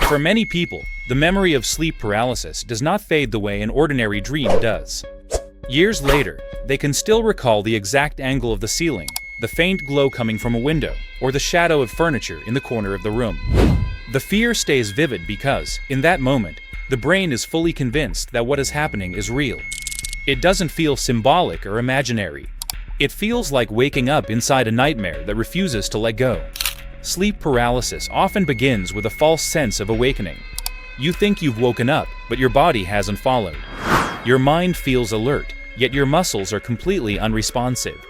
For many people, the memory of sleep paralysis does not fade the way an ordinary dream does. Years later, they can still recall the exact angle of the ceiling, the faint glow coming from a window, or the shadow of furniture in the corner of the room. The fear stays vivid because, in that moment, the brain is fully convinced that what is happening is real. It doesn't feel symbolic or imaginary. It feels like waking up inside a nightmare that refuses to let go. Sleep paralysis often begins with a false sense of awakening. You think you've woken up, but your body hasn't followed. Your mind feels alert, yet your muscles are completely unresponsive.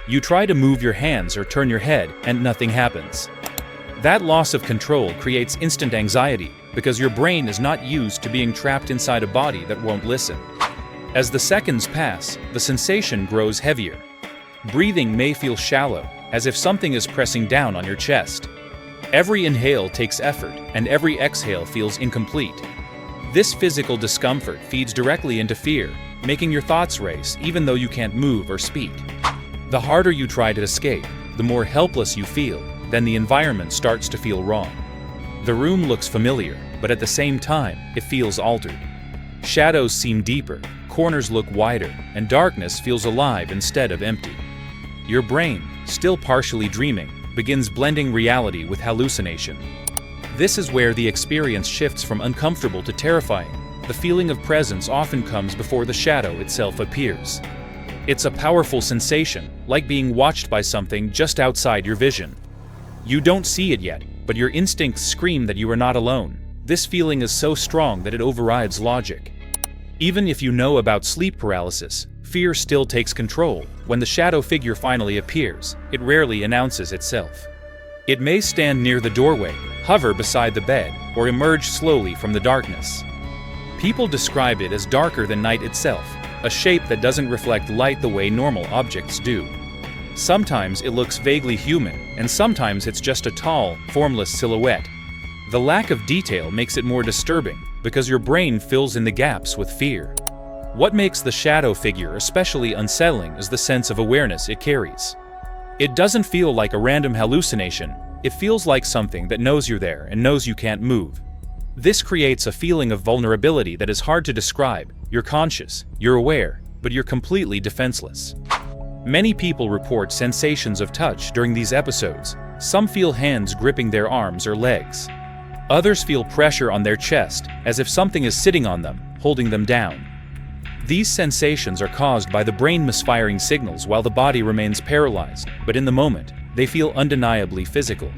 You try to move your hands or turn your head, and nothing happens. That loss of control creates instant anxiety because your brain is not used to being trapped inside a body that won't listen. As the seconds pass, the sensation grows heavier. Breathing may feel shallow, as if something is pressing down on your chest. Every inhale takes effort, and every exhale feels incomplete. This physical discomfort feeds directly into fear, making your thoughts race even though you can't move or speak. The harder you try to escape, the more helpless you feel, then the environment starts to feel wrong. The room looks familiar, but at the same time, it feels altered. Shadows seem deeper, corners look wider, and darkness feels alive instead of empty. Your brain, still partially dreaming, begins blending reality with hallucination. This is where the experience shifts from uncomfortable to terrifying. The feeling of presence often comes before the shadow itself appears. It's a powerful sensation, like being watched by something just outside your vision. You don't see it yet, but your instincts scream that you are not alone. This feeling is so strong that it overrides logic. Even if you know about sleep paralysis, fear still takes control. When the shadow figure finally appears, it rarely announces itself. It may stand near the doorway, hover beside the bed, or emerge slowly from the darkness. People describe it as darker than night itself, a shape that doesn't reflect light the way normal objects do. Sometimes it looks vaguely human, and sometimes it's just a tall, formless silhouette. The lack of detail makes it more disturbing, because your brain fills in the gaps with fear. What makes the shadow figure especially unsettling is the sense of awareness it carries. It doesn't feel like a random hallucination, it feels like something that knows you're there and knows you can't move. This creates a feeling of vulnerability that is hard to describe. You're conscious, you're aware, but you're completely defenseless. Many people report sensations of touch during these episodes. Some feel hands gripping their arms or legs. Others feel pressure on their chest, as if something is sitting on them, holding them down. These sensations are caused by the brain misfiring signals while the body remains paralyzed, but in the moment, they feel undeniably physical.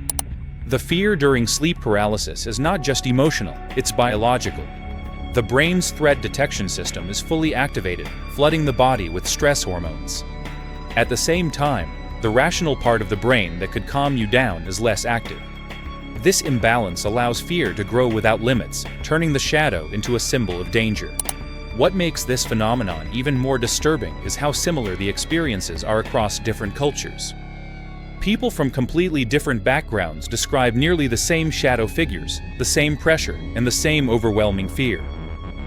The fear during sleep paralysis is not just emotional, it's biological. The brain's threat detection system is fully activated, flooding the body with stress hormones. At the same time, the rational part of the brain that could calm you down is less active. This imbalance allows fear to grow without limits, turning the shadow into a symbol of danger. What makes this phenomenon even more disturbing is how similar the experiences are across different cultures. People from completely different backgrounds describe nearly the same shadow figures, the same pressure, and the same overwhelming fear.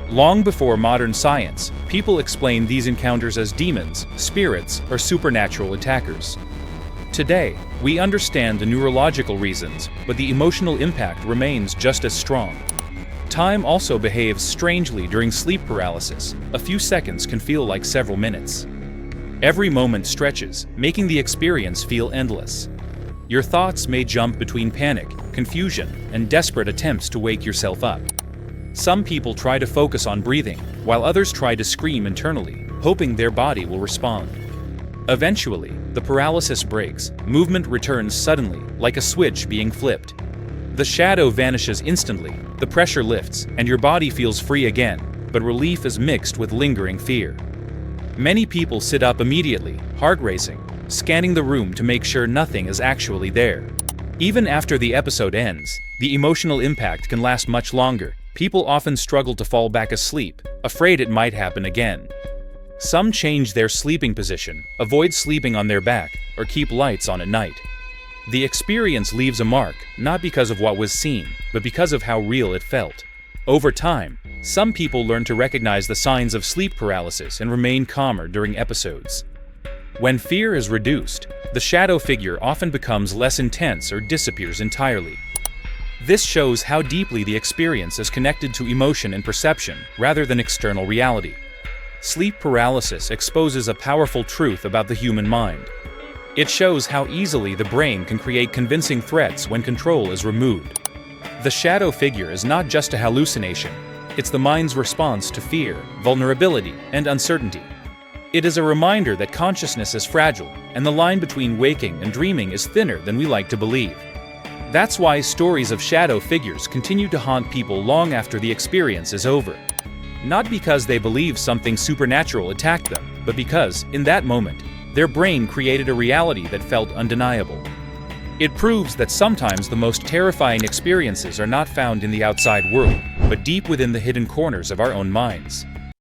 Long before modern science, people explained these encounters as demons, spirits, or supernatural attackers. Today, we understand the neurological reasons, but the emotional impact remains just as strong. Time also behaves strangely during sleep paralysis. A few seconds can feel like several minutes. Every moment stretches, making the experience feel endless. Your thoughts may jump between panic, confusion, and desperate attempts to wake yourself up. Some people try to focus on breathing, while others try to scream internally, hoping their body will respond. Eventually, the paralysis breaks, movement returns suddenly, like a switch being flipped. The shadow vanishes instantly, the pressure lifts, and your body feels free again, but relief is mixed with lingering fear. Many people sit up immediately, heart racing, scanning the room to make sure nothing is actually there. Even after the episode ends, the emotional impact can last much longer. People often struggle to fall back asleep, afraid it might happen again. Some change their sleeping position, avoid sleeping on their back, or keep lights on at night. The experience leaves a mark, not because of what was seen, but because of how real it felt. Over time, some people learn to recognize the signs of sleep paralysis and remain calmer during episodes. When fear is reduced, the shadow figure often becomes less intense or disappears entirely. This shows how deeply the experience is connected to emotion and perception, rather than external reality. Sleep paralysis exposes a powerful truth about the human mind. It shows how easily the brain can create convincing threats when control is removed. The shadow figure is not just a hallucination, it's the mind's response to fear, vulnerability, and uncertainty. It is a reminder that consciousness is fragile, and the line between waking and dreaming is thinner than we like to believe. That's why stories of shadow figures continue to haunt people long after the experience is over. Not because they believe something supernatural attacked them, but because, in that moment, their brain created a reality that felt undeniable. It proves that sometimes the most terrifying experiences are not found in the outside world, but deep within the hidden corners of our own minds.